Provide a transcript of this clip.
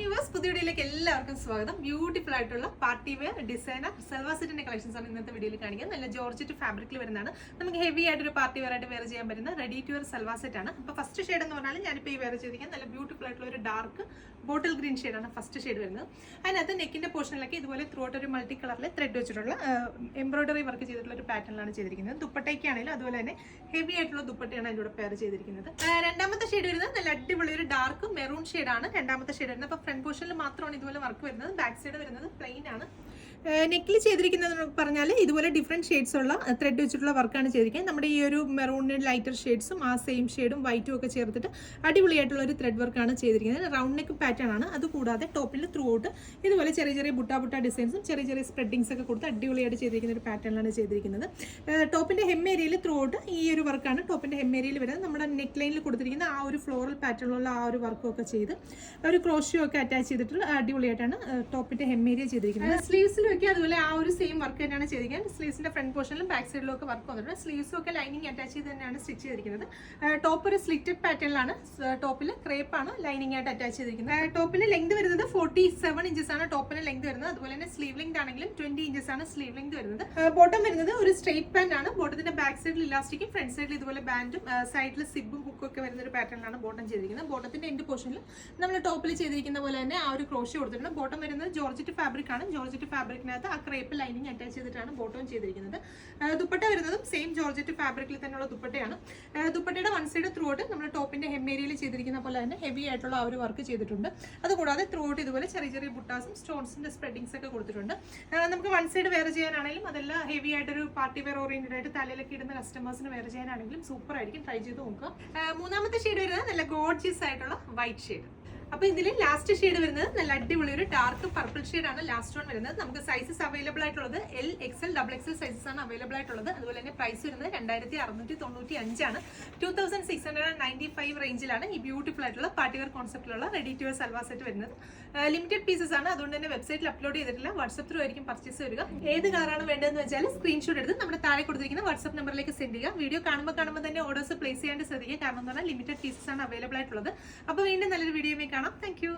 Viewers, പുതിയ വീഡിയോയിലേക്ക് എല്ലാവർക്കും സ്വാഗതം. ബ്യൂട്ടിഫുൾ ആയിട്ടുള്ള പാർട്ടി വെയർ ഡിസൈനർ സൽവാർ സെറ്റിന്റെ കളക്ഷൻസ് ആണ് ഇന്നത്തെ വീഡിയോയിൽ കാണിക്കുന്നത്. നല്ല ജോർജറ്റ് ഫാബ്രിക്കിൽ വരുന്നതാണ്. നമുക്ക് ഹെവി ആയിട്ടൊരു പാർട്ടി വെയർ ആയിട്ട് വെയർ ചെയ്യാൻ പറ്റുന്ന ready to wear salwar set ആണ്. അപ്പോൾ ഫസ്റ്റ് ഷെയ്ഡ് എന്ന് പറഞ്ഞാൽ ഞാനിപ്പോൾ ഈ വെയർ ചെയ്തിരിക്കുന്നത് നല്ല ബ്യൂട്ടിഫുൾ ആയിട്ടുള്ള ഒരു ഡാർക്ക് ബോട്ടിൽ ഗ്രീൻ ഷെയ്ഡാണ് ഫസ്റ്റ് ഷെയ്ഡ് വരുന്നത്. അതിനകത്ത് നെക്കിന്റെ പോർഷനിലൊക്കെ ഇതുപോലെ ത്രൂ ഔട്ട് ഒരു മൾട്ടി കളറിൽ ത്രെഡ് വെച്ചിട്ടുള്ള എംബ്രോയിഡറി വർക്ക് ചെയ്തിട്ടുള്ള ഒരു പാറ്റേണിലാണ് ചെയ്തിരിക്കുന്നത്. ദുപ്പട്ടയ്ക്കാണെങ്കിലും അതുപോലെ തന്നെ ഹെവി ആയിട്ടുള്ള ദുപ്പട്ടയാണ് അതിലൂടെ പെയർ ചെയ്തിരിക്കുന്നത്. രണ്ടാമത്തെ ഷെയ്ഡ് വരുന്നത് നല്ല അടിപൊളി ഒരു ഡാർക്ക് മെറൂൺ ഷെയ്ഡാണ് രണ്ടാമത്തെ ഷെയ്ഡ് വരുന്നത്. അപ്പോൾ ഫ്രണ്ട് പോർഷനിൽ മാത്രമാണ് ഇതുപോലെ വർക്ക് വരുന്നത്. ബാക്ക് സൈഡ് വരുന്നത് പ്ലെയിൻ ആണ്. നെക്കിൽ ചെയ്തിരിക്കുന്നത് പറഞ്ഞാൽ ഇതുപോലെ ഡിഫറെൻറ്റ് ഷെയ്ഡ്സ് ഉള്ള ത്രെഡ് വെച്ചിട്ടുള്ള വർക്കാണ് ചെയ്തിരിക്കുന്നത്. നമ്മുടെ ഈ ഒരു മെറൂണിന് ലൈറ്റർ ഷെയ്ഡ്സും ആ സെയിം ഷെയ്ഡും വൈറ്റും ഒക്കെ ചേർത്തിട്ട് അടിപൊളിയായിട്ടുള്ള ഒരു ത്രെഡ് വർക്കാണ് ചെയ്തിരിക്കുന്നത്. റൗണ്ട് നെക്ക് പാറ്റേൺ ആണ്. അതുകൂടാതെ ടോപ്പിൽ ത്രൂ ഔട്ട് ഇതുപോലെ ചെറിയ ചെറിയ ബുട്ട ഡിസൈൻസും ചെറിയ ചെറിയ സ്പ്രെഡിങ്സ് ഒക്കെ കൊടുത്ത് അടിപൊളിയായിട്ട് ചെയ്തിരിക്കുന്ന ഒരു പാറ്റേണിലാണ് ചെയ്തിരിക്കുന്നത്. ടോപ്പിന്റെ ഹെം ഏരിയയിൽ ത്രൂ ഔട്ട് ഈ ഒരു വർക്കാണ് ടോപ്പിന്റെ ഹെം ഏരിയയിൽ വരുന്നത്. നമ്മുടെ നെക്ക് ലൈനിൽ കൊടുത്തിരിക്കുന്ന ആ ഒരു ഫ്ലോറൽ പാറ്റേണിലുള്ള ആ ഒരു വർക്കും ഒക്കെ ചെയ്ത് ഒരു ക്രോഷ്യോ ഒക്കെ അറ്റാച്ച് ചെയ്തിട്ടുള്ള അടിപൊളിയായിട്ടാണ് ടോപ്പിന്റെ ഹെം ഏരിയ ചെയ്തിരിക്കുന്നത്. സ്ലീവ്സിലും ഒക്കെ അതുപോലെ ആ ഒരു സെയിം വർക്ക് തന്നെയാണ് ചെയ്തിരിക്കുന്നത്. സ്ലീവ്സിന്റെ ഫ്രണ്ട് പോർഷനിലും ബാക്ക് സൈഡിലും ഒക്കെ വർക്ക് വന്നിട്ടുണ്ട്. സ്ലീവ്സും ഒക്കെ ലൈനിങ് അറ്റാച്ച് ചെയ്ത് തന്നെയാണ് സ്റ്റിച്ച് ചെയ്തിരിക്കുന്നത്. ടോപ്പ് ഒരു സ്ലിറ്റഡ് പാറ്റേണിലാണ്. ടോപ്പിൽ ക്രേപ്പ് ആണ് ലൈനിങ് ആയിട്ട് അറ്റാച്ച് ചെയ്തിരിക്കുന്നത്. ടോപ്പിന് ലെങ്ത് വരുന്നത് 47 ഇഞ്ചസ് ആണ് ടോപ്പിന് ലെങ്ത് വരുന്നത്. അതുപോലെ തന്നെ സ്ലീവ് ലെങ്ത് ആണെങ്കിലും 20 ഇഞ്ചസ് ആണ് സ്ലീവ് ലെങ്ത് വരുന്നത്. ബോട്ടം വരുന്നത് ഒരു സ്ട്രെയിറ്റ് പാന്റ് ആണ്. ബോട്ടത്തിന്റെ ബാക്ക് സൈഡിൽ ഇലാസ്റ്റിക്കും ഫ്രണ്ട് സൈഡിൽ ഇതുപോലെ ബാൻഡും സൈഡിൽ സിബും ഹുക്കും ഒക്കെ വരുന്ന ഒരു പാറ്റേണിലാണ് ബോട്ടം ചെയ്തിരിക്കുന്നത്. ബോട്ടത്തിന്റെ എൻഡ് പോർഷനിൽ നമ്മൾ ടോപ്പിൽ ചെയ്തിരിക്കുന്ന പോലെ തന്നെ ആ ഒരു ക്രോഷ്യ കൊടുത്തിട്ടുണ്ട്. ബോട്ടം വരുന്നത് ജോർജറ്റ് ഫാബ്രിക് ആണ്. ജോർജറ്റ് ഫാബ്രിക്കിനകത്ത് ആ ക്രേപ്പ് ലൈനിങ് അറ്റാച്ച് ചെയ്തിട്ടാണ് ബോട്ടം ചെയ്തിരിക്കുന്നത്. ദുപ്പട്ട വരുന്നതും സെയിം ജോർജറ്റ് ഫാബ്രിക്കിൽ തന്നെയുള്ള ദുപ്പട്ടയാണ്. ദുപ്പട്ടയുടെ വൺ സൈഡ് ത്രൂ ഔട്ട് നമ്മുടെ ടോപ്പിന്റെ ഹെം ഏരിയയിൽ ചെയ്തിരിക്കുന്ന പോലെ തന്നെ ഹെവി ആയിട്ടുള്ള ആ ഒരു വർക്ക് ചെയ്തിട്ടുണ്ട്. അതുകൂടാതെ ത്രൂ ഔട്ട് ഇതുപോലെ ചെറിയ ചെറിയ ബുട്ടാസും സ്റ്റോൺസിന്റെ സ്പ്രെഡിങ്സ് ഒക്കെ കൊടുത്തിട്ടുണ്ട്. നമുക്ക് വൺ സൈഡ് വെയർ ചെയ്യാനാണെങ്കിലും അതെല്ലാം ഹെവി ആയിട്ടൊരു പാർട്ടി വെയർ ഓറിയന്റഡ് ആയിട്ട് തലയിലൊക്കെ ഇടുന്ന കസ്റ്റമേഴ്സിന് വെയർ ചെയ്യാനാണെങ്കിലും സൂപ്പർ ആയിരിക്കും. ട്രൈ ചെയ്ത് നോക്കുക. മൂന്നാമത്തെ ഷെയ്ഡ് വരുന്നത് നല്ല ഗോർജിയസ് ആയിട്ടുള്ള വൈറ്റ് ഷെയ്ഡ്. അപ്പൊ ഇതിൽ ലാസ്റ്റ് ഷെയ്ഡ് വരുന്നത് നല്ല അടിപൊളി ഒരു ഡാർക്ക് പർപ്പിൾ ഷെയ്ഡാണ് ലാസ്റ്റ് വൺ വരുന്നത്. നമുക്ക് സൈസസ് അവൈലബിൾ ആയിട്ടുള്ളത് L, XL, XXL സൈസസ് ആണ് അവൈലബിൾ ആയിട്ടുള്ളത്. അതുപോലെ തന്നെ പ്രൈസ് വരുന്നത് 2695 ആണ്. 2695 റേഞ്ചിലാണ് ഈ ബ്യൂട്ടിഫുൾ ആയിട്ടുള്ള പാർട്ടി വെയർ കോൺസെപ്റ്റിലുള്ള ready to wear salwar set വരുന്നത്. ലിമിറ്റഡ് പീസസ് ആണ്. അതുകൊണ്ട് തന്നെ വെബ്സൈറ്റിൽ അപ്ലോഡ് ചെയ്തിട്ടില്ല. വാട്സ്ആപ്പ് ത്രൂ ആയിരിക്കും പർച്ചേസ് വരിക. ഏത് കാറാണ് വേണ്ടതെന്ന് വെച്ചാൽ സ്ക്രീൻഷോട്ട് എടുത്ത് നമ്മുടെ താഴെ കൊടുത്തിരിക്കുന്ന വാട്സ്ആപ്പ് നമ്പറിലേക്ക് സെൻഡ് ചെയ്യുക. വീഡിയോ കാണുമ്പോൾ തന്നെ ഓർഡേഴ്സ് പ്ലേസ് ചെയ്യാണ്ട് ശ്രദ്ധിക്കുക. കാരണം എന്ന് പറഞ്ഞാൽ ലിമിറ്റഡ് പീസസ് ആണ് അവൈലബിൾ ആയിട്ടുള്ളത്. അപ്പോൾ വീണ്ടും നല്ലൊരു വീഡിയോ കാണാം. Thank you.